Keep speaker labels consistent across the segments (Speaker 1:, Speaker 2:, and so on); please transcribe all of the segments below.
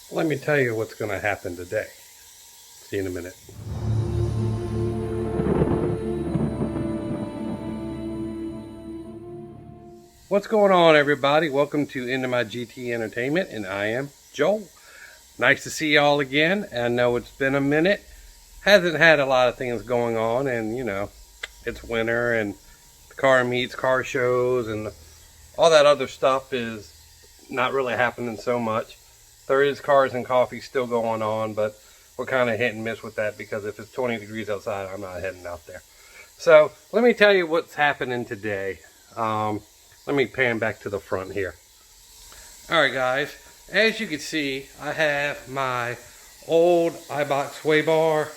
Speaker 1: Let me tell you what's going to happen today. See you in a minute. What's going on, everybody? Welcome to Into My GT Entertainment, and I am Joel. Nice to see y'all again. I know it's been a minute. Hasn't had a lot of things going on, and you know, it's winter and car meets, car shows, and all that other stuff is not really happening so much. There is Cars and Coffee still going on, but we're kind of hit and miss with that because if it's 20 degrees outside, I'm not heading out there. So let me tell you what's happening today. Let me pan back to the front here. Alright guys, as you can see, I have my old Eibach sway bar.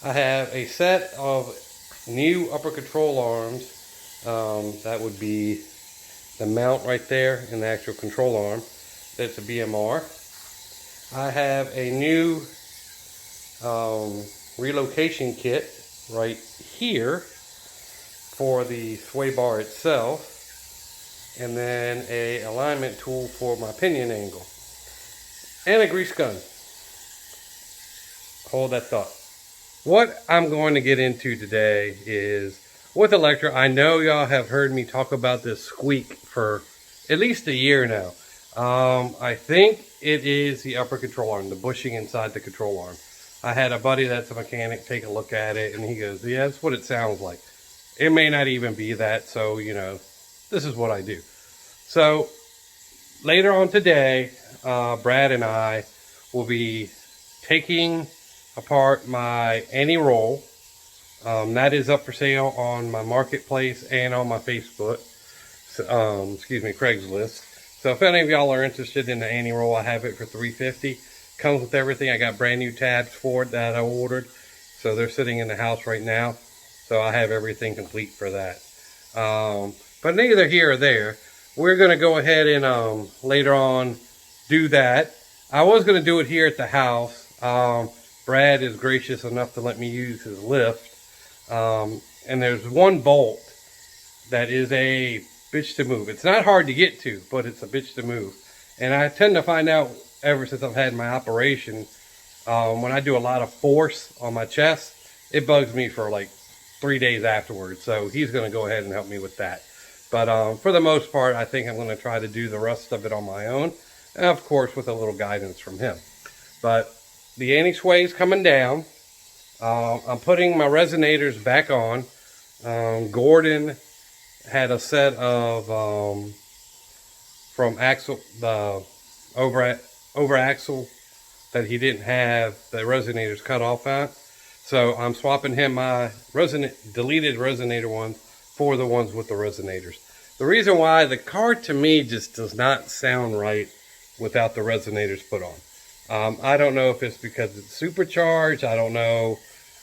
Speaker 1: I have a set of new upper control arms. That would be the mount right there and the actual control arm. That's a BMR. I have a new relocation kit right here for the sway bar itself, and then a alignment tool for my pinion angle, and a grease gun. Hold that thought. What I'm going to get into today is with Electra. I know y'all have heard me talk about this squeak for at least a year now. I think it is the upper control arm, the bushing inside the control arm. I had a buddy that's a mechanic take a look at it, and he goes, yeah, that's what it sounds like. It may not even be that, so, you know, this is what I do. So, later on today, Brad and I will be taking apart my anti-roll. That is up for sale on my marketplace and on my Facebook, Craigslist. So if any of y'all are interested in the anti-roll, I have it for $350. Comes with everything. I got brand new tabs for it that I ordered. So they're sitting in the house right now. So I have everything complete for that. But neither here or there. We're going to go ahead and later on do that. I was going to do it here at the house. Brad is gracious enough to let me use his lift. And there's one bolt that is a bitch to move. It's not hard to get to, but it's a bitch to move. And I tend to find out ever since I've had my operation, when I do a lot of force on my chest, it bugs me for like 3 days afterwards. So he's going to go ahead and help me with that. But for the most part, I think I'm going to try to do the rest of it on my own. And of course, with a little guidance from him. But the anti-sway is coming down. I'm putting my resonators back on. Gordon had a set of from axle, the over axle that he didn't have the resonators cut off at. So I'm swapping him my deleted resonator ones for the ones with the resonators. The reason why, the car to me just does not sound right without the resonators put on. I don't know if it's because it's supercharged. I don't know.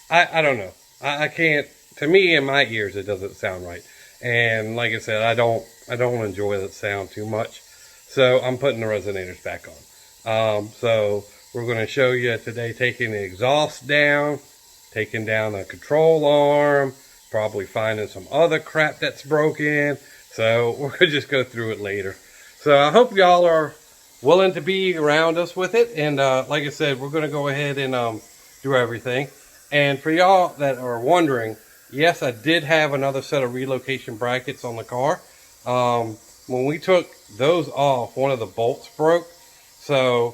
Speaker 1: I don't know. I can't. To me, in my ears, it doesn't sound right. And like I said, I don't enjoy that sound too much. So I'm putting the resonators back on. So we're going to show you today taking the exhaust down, taking down the control arm, probably finding some other crap that's broken. So we're going to just go through it later. So I hope y'all are willing to be around us with it. And like I said, we're going to go ahead and do everything. And for y'all that are wondering, yes, I did have another set of relocation brackets on the car. When we took those off, one of the bolts broke. So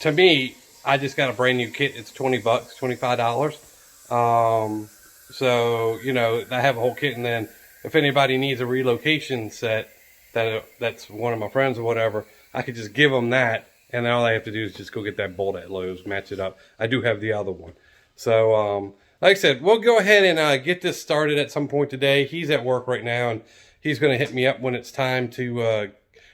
Speaker 1: to me, I just got a brand new kit. It's 20 bucks, $25. So, you know, I have a whole kit. And then if anybody needs a relocation set, that's one of my friends or whatever, I could just give them that. And then all I have to do is just go get that bolt at Lowe's, match it up. I do have the other one. So, like I said, we'll go ahead and get this started at some point today. He's at work right now, and he's going to hit me up when it's time to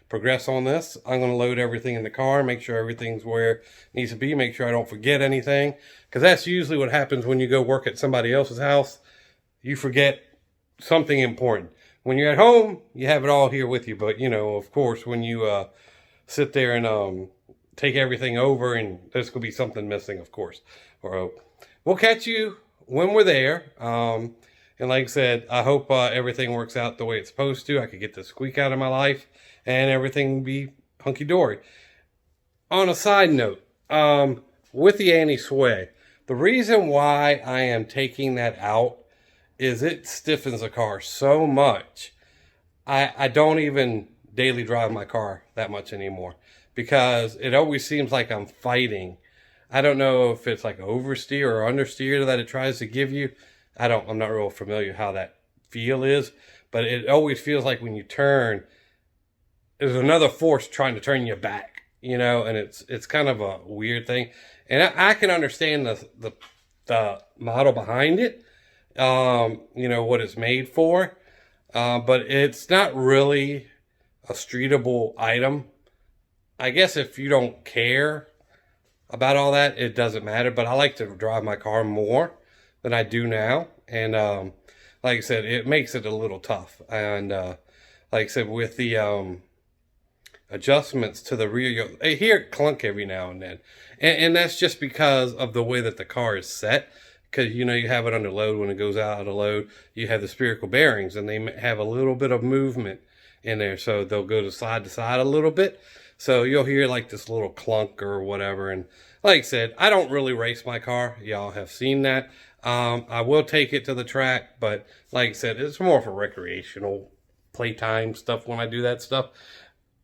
Speaker 1: progress on this. I'm going to load everything in the car, make sure everything's where it needs to be, make sure I don't forget anything. Because that's usually what happens when you go work at somebody else's house. You forget something important. When you're at home, you have it all here with you. But, you know, of course, when you sit there and take everything over, and there's going to be something missing, of course. Or we'll catch you when we're there. And like I said, I hope everything works out the way it's supposed to. I could get the squeak out of my life and everything will be hunky-dory. On a side note, with the anti-sway, the reason why I am taking that out is it stiffens the car so much. I don't even daily drive my car that much anymore because it always seems like I'm fighting. I don't know if it's like oversteer or understeer that it tries to give you. I'm not real familiar how that feel is, but it always feels like when you turn, there's another force trying to turn you back, you know, and it's kind of a weird thing. And I can understand the model behind it, you know, what it's made for, but it's not really a streetable item. I guess if you don't care about all that, it doesn't matter, but I like to drive my car more than I do now. And like I said, it makes it a little tough. And like I said, with the adjustments to the rear, I hear it clunk every now and then. And that's just because of the way that the car is set. Because, you know, you have it under load. When it goes out of load, you have the spherical bearings, and they have a little bit of movement in there. So they'll go to side a little bit. So you'll hear like this little clunk or whatever. And like I said, I don't really race my car. Y'all have seen that. I will take it to the track, but like I said, it's more for recreational playtime stuff when I do that stuff.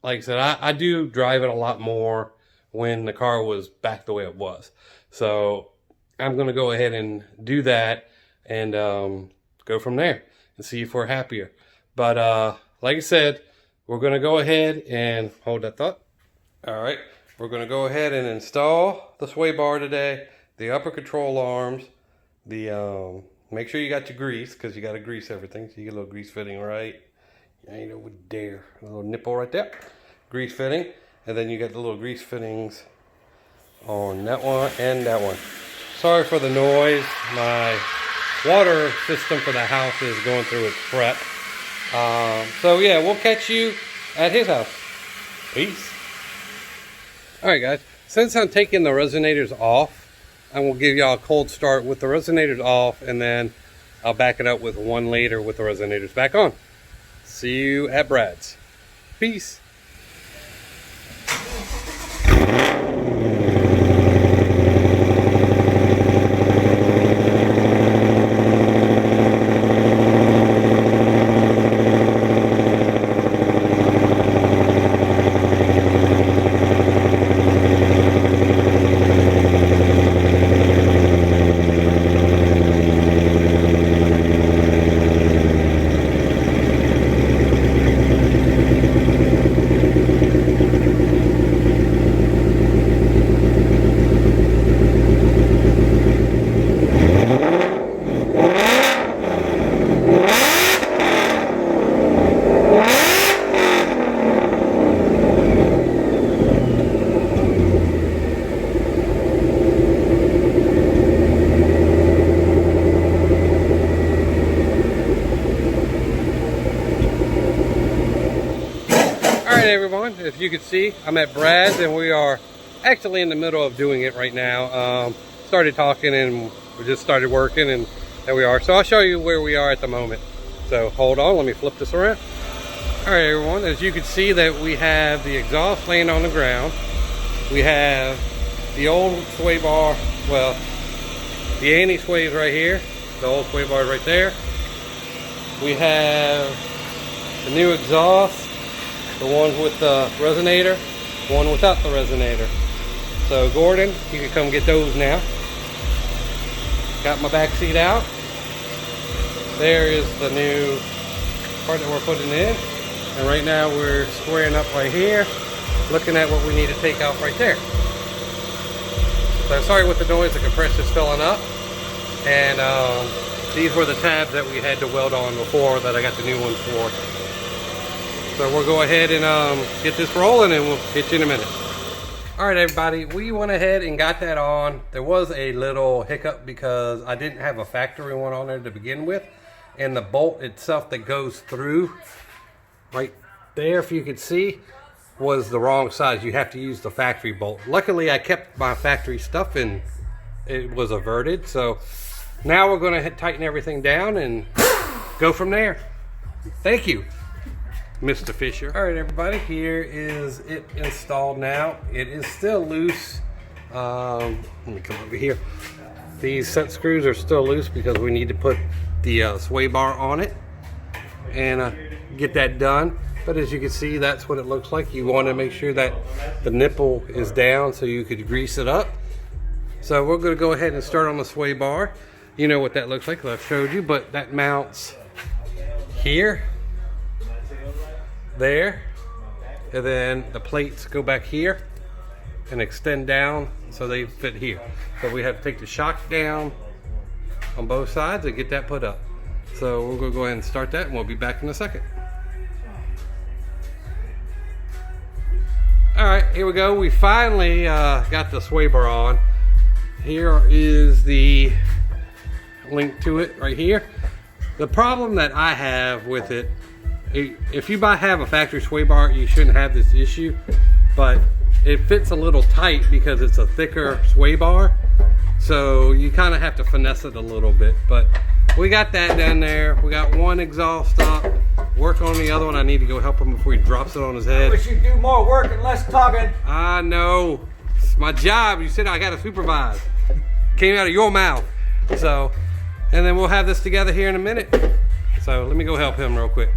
Speaker 1: Like I said, I do drive it a lot more when the car was back the way it was. So I'm going to go ahead and do that and go from there and see if we're happier. But like I said, we're going to go ahead and hold that thought. All right, we're going to go ahead and install the sway bar today, the upper control arms, the make sure you got your grease because you got to grease everything. So you get a little grease fitting right. You know, with there, a little nipple right there, grease fitting, and then you got the little grease fittings on that one and that one. Sorry for the noise. My water system for the house is going through its prep. So yeah, we'll catch you at his house. Peace. Alright guys, since I'm taking the resonators off, I will give y'all a cold start with the resonators off, and then I'll back it up with one later with the resonators back on. See you at Brad's. Peace. Everyone, if you can see, I'm at Brad's and we are actually in the middle of doing it right now. Started talking and we just started working, and there we are. So I'll show you where we are at the moment. So hold on, let me flip this around. All right everyone, as you can see that we have the exhaust laying on the ground. We have the old sway bar, well, the anti-sway is right here. The old sway bar is right there. We have the new exhaust. The one with the resonator, one without the resonator. So Gordon, you can come get those now. Got my back seat out. There is the new part that we're putting in. And right now we're squaring up right here, looking at what we need to take out right there. So sorry with the noise, the compressor's filling up. And these were the tabs that we had to weld on before that I got the new ones for. So we'll go ahead and get this rolling and we'll hit you in a minute. All right, everybody, we went ahead and got that on. There was a little hiccup because I didn't have a factory one on there to begin with. And the bolt itself that goes through right there, if you could see, was the wrong size. You have to use the factory bolt. Luckily, I kept my factory stuff and it was averted. So now we're gonna tighten everything down and go from there. Thank you. Mr. Fisher. All right, everybody, here is it installed now. It is still loose. Let me come over here. These set screws are still loose because we need to put the sway bar on it and get that done. But as you can see, that's what it looks like. You want to make sure that the nipple is down so you could grease it up. So we're going to go ahead and start on the sway bar. You know what that looks like, I've showed you, but that mounts here, there, and then the plates go back here and extend down so they fit here. So we have to take the shock down on both sides and get that put up. So we're going to go ahead and start that, and we'll be back in a second. All right, here we go. We finally got the sway bar on. Here is the link to it right here. The problem that I have with it, if you have a factory sway bar, you shouldn't have this issue, but it fits a little tight because it's a thicker sway bar. So you kind of have to finesse it a little bit, but we got that down there. We got one exhaust up. Work on the other one. I need to go help him before he drops it on his head.
Speaker 2: I wish you'd do more work and less talking.
Speaker 1: I know. It's my job. You said I got to supervise. Came out of your mouth. So, and then we'll have this together here in a minute. So let me go help him real quick.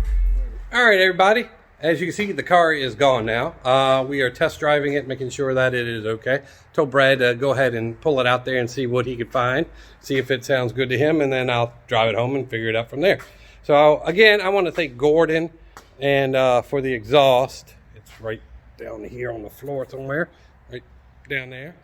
Speaker 1: All right, everybody. As you can see, the car is gone now. We are test driving it, making sure that it is okay. Told Brad to go ahead and pull it out there and see what he could find. See if it sounds good to him, and then I'll drive it home and figure it out from there. So again, I want to thank Gordon and for the exhaust. It's right down here on the floor somewhere, right down there.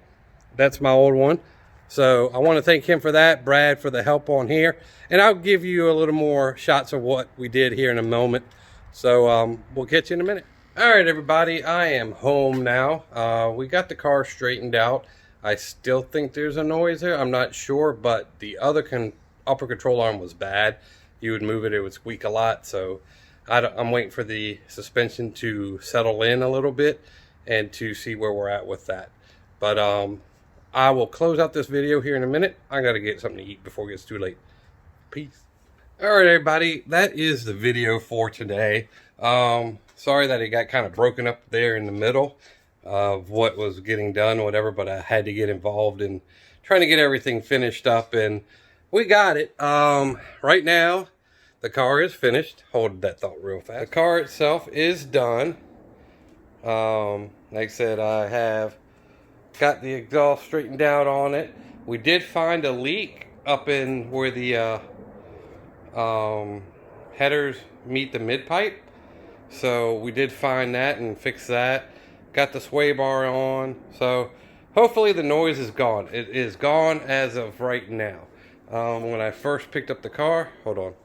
Speaker 1: That's my old one. So I want to thank him for that, Brad for the help on here. And I'll give you a little more shots of what we did here in a moment. So we'll catch you in a minute. All right, everybody, I am home now. We got the car straightened out. I still think there's a noise there. I'm not sure, but the other upper control arm was bad. You would move it, it would squeak a lot. So I'm waiting for the suspension to settle in a little bit and to see where we're at with that. But I will close out this video here in a minute. I got to get something to eat before it gets too late. Peace. All right, everybody, that is the video for today. Sorry that it got kind of broken up there in the middle of what was getting done, whatever, but I had to get involved in trying to get everything finished up, and we got it. Right now, the car is finished. Hold that thought real fast. The car itself is done. Like I said, I have got the exhaust straightened out on it. We did find a leak up in where the headers meet the mid pipe, so we did find that and fix that. Got the sway bar on, so hopefully the noise is gone. It is gone as of right now. When I first picked up the car,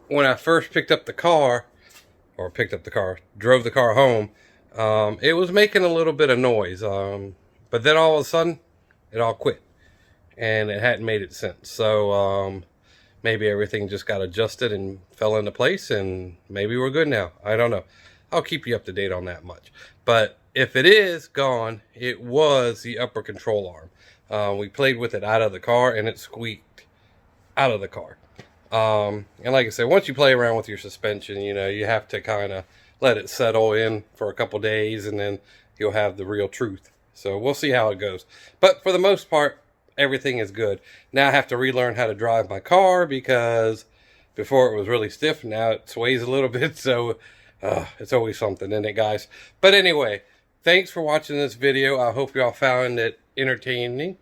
Speaker 1: when I first picked up the car, drove the car home, it was making a little bit of noise, but then all of a sudden it all quit and it hadn't made it since. So maybe everything just got adjusted and fell into place, and maybe we're good now. I don't know. I'll keep you up to date on that much. But if it is gone, it was the upper control arm. We played with it out of the car, and it squeaked out of the car. And like I said, once you play around with your suspension, you know, you have to kind of let it settle in for a couple days, and then you'll have the real truth. So we'll see how it goes. But for the most part, everything is good. Now I have to relearn how to drive my car, because before it was really stiff. Now it sways a little bit. So it's always something, isn't it, guys? But anyway, thanks for watching this video. I hope y'all found it entertaining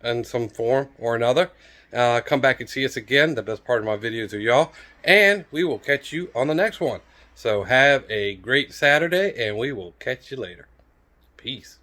Speaker 1: in some form or another. Come back and see us again. The best part of my videos are y'all. And we will catch you on the next one. So have a great Saturday, and we will catch you later. Peace.